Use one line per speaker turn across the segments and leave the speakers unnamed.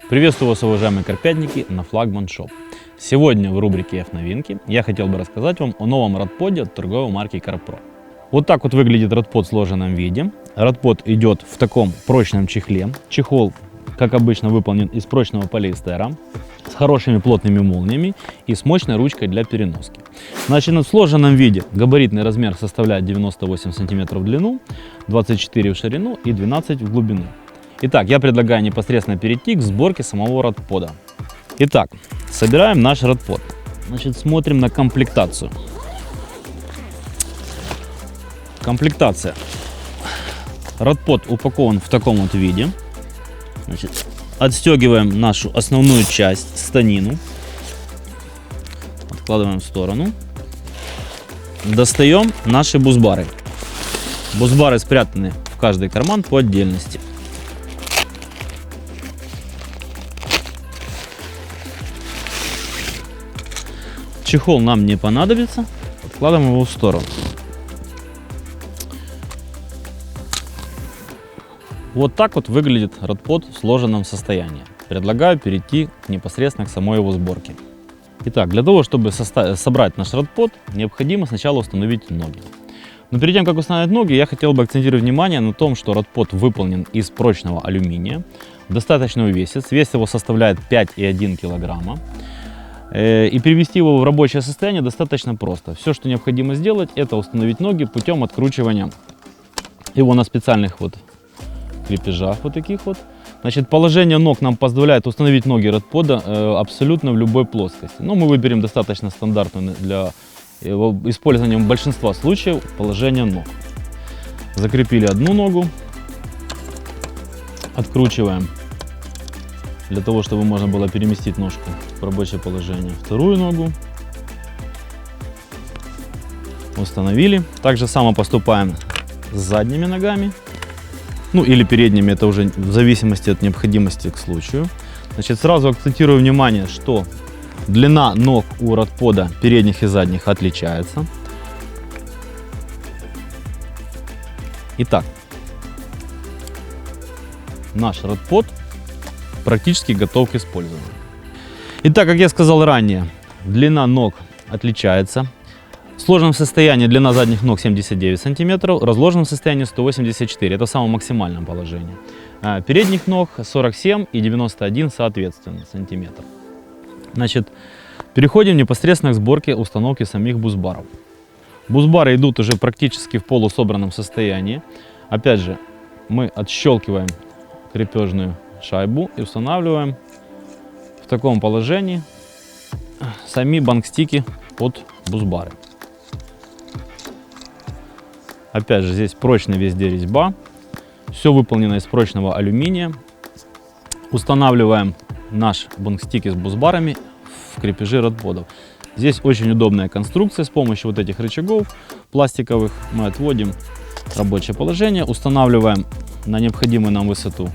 Приветствую вас, уважаемые карпятники, на Flagman Shop. Сегодня в рубрике F-новинки я хотел бы рассказать вам о новом радподе от торговой марки CarPro. Вот так вот выглядит радпод в сложенном виде. Радпод идет в таком прочном чехле. Чехол, как обычно, выполнен из прочного полиэстера с хорошими плотными молниями и с мощной ручкой для переноски. Значит, в сложенном виде габаритный размер составляет 98 см в длину, 24 в ширину и 12 в глубину. Итак, я предлагаю непосредственно перейти к сборке самого радпода. Итак, собираем наш радпод. Значит, смотрим на комплектацию. Комплектация. Радпод упакован в таком вот виде. Значит, отстегиваем нашу основную часть, станину. Откладываем в сторону. Достаем наши бусбары. Бусбары спрятаны в каждый карман по отдельности. Чехол нам не понадобится, откладываем его в сторону. Вот так вот выглядит радпод в сложенном состоянии. Предлагаю перейти непосредственно к самой его сборке. Итак, для того, чтобы собрать наш радпод, необходимо сначала установить ноги. Но перед тем, как установить ноги, я хотел бы акцентировать внимание на том, что радпод выполнен из прочного алюминия, достаточно увесист, вес его составляет 5,1 кг. И перевести его в рабочее состояние достаточно просто. Все, что необходимо сделать, это установить ноги путем откручивания его на специальных вот крепежах вот таких вот. Значит, положение ног нам позволяет установить ноги радпода абсолютно в любой плоскости. Но мы выберем достаточно стандартное для использования в большинства случаев положение ног. Закрепили одну ногу, откручиваем для того, чтобы можно было переместить ножку в рабочее положение. Вторую ногу установили. Так же само поступаем с задними ногами. Ну или передними, это уже в зависимости от необходимости к случаю. Значит, сразу акцентирую внимание, что длина ног у радпода передних и задних отличается. Итак, наш радпод практически готов к использованию. Итак, как я сказал ранее, длина ног отличается. В сложенном состоянии длина задних ног 79 см, в разложенном состоянии 184, это в самом максимальном положении. Передних ног 47 и 91 соответственно сантиметров. Значит, переходим непосредственно к сборке установки самих бусбаров. Бусбары идут уже практически в полусобранном состоянии. Опять же, мы отщелкиваем крепежную шайбу и устанавливаем в таком положении сами бангстики под бусбары. Опять же, здесь прочная везде резьба, все выполнено из прочного алюминия. Устанавливаем наш бангстики с бусбарами в крепежи радподов. Здесь очень удобная конструкция, с помощью вот этих рычагов пластиковых мы отводим рабочее положение, устанавливаем на необходимую нам высоту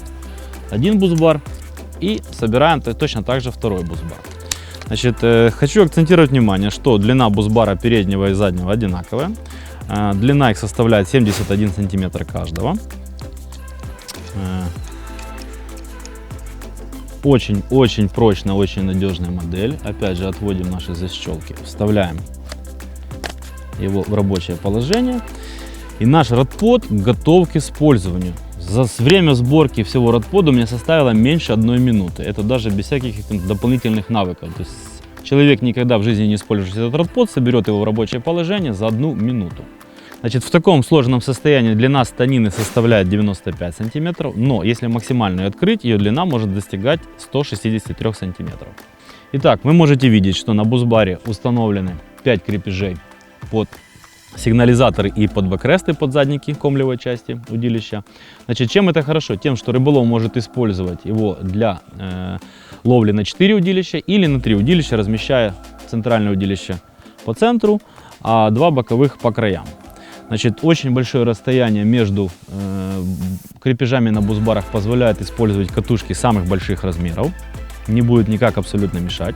один бусбар и собираем точно так же второй бусбар. Значит, хочу акцентировать внимание, что длина бусбара переднего и заднего одинаковая. Длина их составляет 71 см каждого. Очень прочная, очень надежная модель. Опять же, отводим наши защелки, вставляем его в рабочее положение. И наш радпод готов к использованию. За время сборки всего радпода у меня составило меньше 1 минуты. Это даже без всяких дополнительных навыков. То есть человек, никогда в жизни не использует этот радпод, соберет его в рабочее положение за 1 минуту. Значит, в таком сложенном состоянии длина станины составляет 95 см, но если максимально ее открыть, ее длина может достигать 163 см. Итак, вы можете видеть, что на бусбаре установлены 5 крепежей под сигнализаторы и под бэкресты, под задники комлевой части удилища. Значит, чем это хорошо? Тем, что рыболов может использовать его для ловли на 4 удилища или на 3 удилища, размещая центральное удилище по центру, а 2 боковых по краям. Значит, очень большое расстояние между крепежами на бусбарах позволяет использовать катушки самых больших размеров. Не будет никак абсолютно мешать.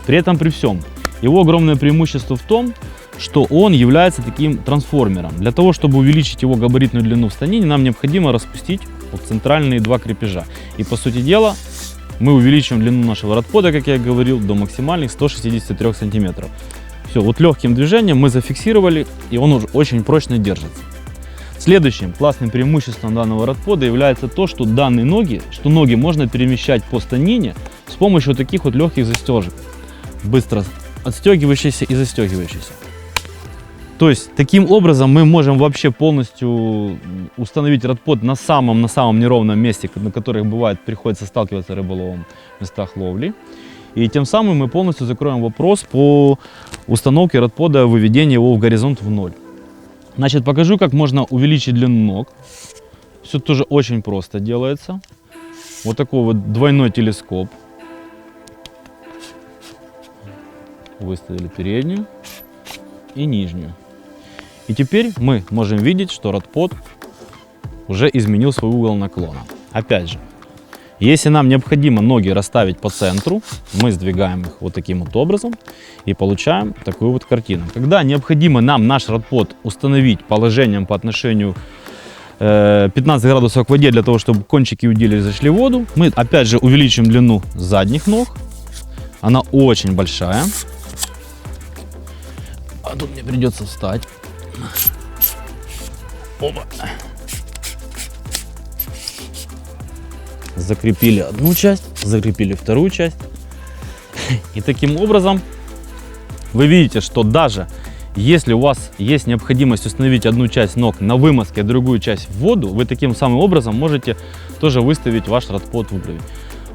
При этом, при всем, его огромное преимущество в том, что он является таким трансформером. Для того, чтобы увеличить его габаритную длину в станине, нам необходимо распустить вот центральные 2 крепежа. И, по сути дела, мы увеличиваем длину нашего радпода, как я говорил, до максимальных 163 сантиметров. Все, вот легким движением мы зафиксировали, и он уже очень прочно держится. Следующим классным преимуществом данного радпода является то, что ноги можно перемещать по станине с помощью таких вот легких застежек, быстро отстегивающихся и застегивающихся. То есть таким образом мы можем вообще полностью установить радпод на самом неровном месте, на которых приходится сталкиваться рыболовом в местах ловли. И тем самым мы полностью закроем вопрос по установке радпода, выведению его в горизонт в ноль. Значит, покажу, как можно увеличить длину ног. Все тоже очень просто делается. Вот такой вот двойной телескоп. Выставили переднюю и нижнюю. И теперь мы можем видеть, что радпод уже изменил свой угол наклона. Опять же, если нам необходимо ноги расставить по центру, мы сдвигаем их вот таким вот образом и получаем такую вот картину. Когда необходимо нам наш радпод установить положением по отношению 15 градусов к воде, для того, чтобы кончики удилища зашли в воду, мы опять же увеличим длину задних ног. Она очень большая. А тут мне придется встать. Опа. Закрепили одну часть, закрепили вторую часть. И таким образом вы видите, что даже если у вас есть необходимость установить одну часть ног на вымазке, а другую часть в воду, вы таким самым образом можете тоже выставить ваш радпод в уровень.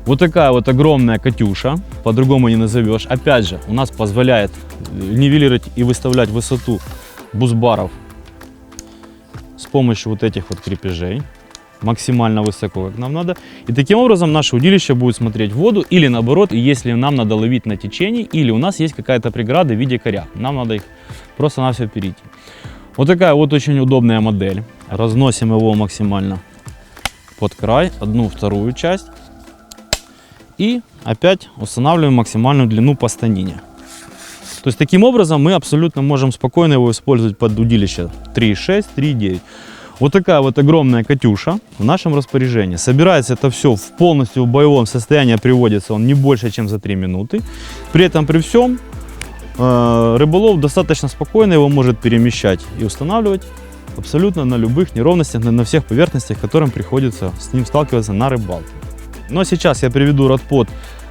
Вот такая вот огромная Катюша, по-другому не назовешь. Опять же, у нас позволяет нивелировать и выставлять высоту бусбаров с помощью вот этих вот крепежей. Максимально высоко, как нам надо. И таким образом наше удилище будет смотреть в воду, или наоборот, если нам надо ловить на течении, или у нас есть какая-то преграда в виде коряк. Нам надо их просто-навсего перейти. Вот такая вот очень удобная модель. Разносим его максимально под край, одну, вторую часть. И опять устанавливаем максимальную длину по станине. То есть таким образом мы абсолютно можем спокойно его использовать под удилище 3,6, 3,9. Вот такая вот огромная Катюша в нашем распоряжении. Собирается это все полностью в боевом состоянии, приводится он не больше, чем за 3 минуты. При этом, при всем, рыболов достаточно спокойно его может перемещать и устанавливать абсолютно на любых неровностях, на всех поверхностях, которым приходится с ним сталкиваться на рыбалке. Но сейчас я приведу радпод,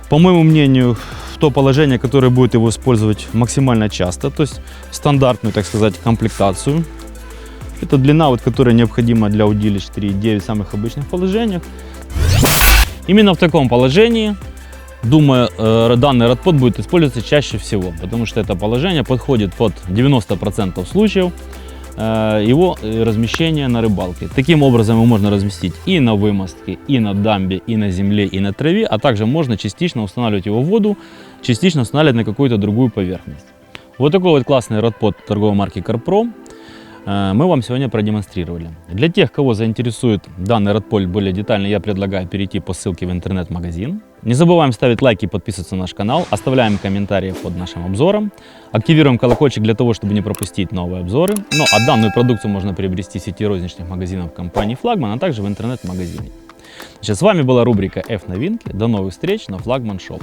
по моему мнению, в то положение, которое будет его использовать максимально часто, то есть стандартную, так сказать, комплектацию. Это длина, вот, которая необходима для удилищ 3,9 в самых обычных положениях. Именно в таком положении, думаю, данный радпод будет использоваться чаще всего, потому что это положение подходит под 90% случаев его размещения на рыбалке. Таким образом его можно разместить и на вымостке, и на дамбе, и на земле, и на траве, а также можно частично устанавливать его в воду, частично устанавливать на какую-то другую поверхность. Вот такой вот классный радпод торговой марки CarPro мы вам сегодня продемонстрировали. Для тех, кого заинтересует данный радпод более детально, я предлагаю перейти по ссылке в интернет-магазин. Не забываем ставить лайки и подписываться на наш канал, оставляем комментарии под нашим обзором, активируем колокольчик для того, чтобы не пропустить новые обзоры. Ну а данную продукцию можно приобрести в сети розничных магазинов компании Флагман, а также в интернет-магазине. С вами была рубрика F-новинки. До новых встреч на Флагман Шоп.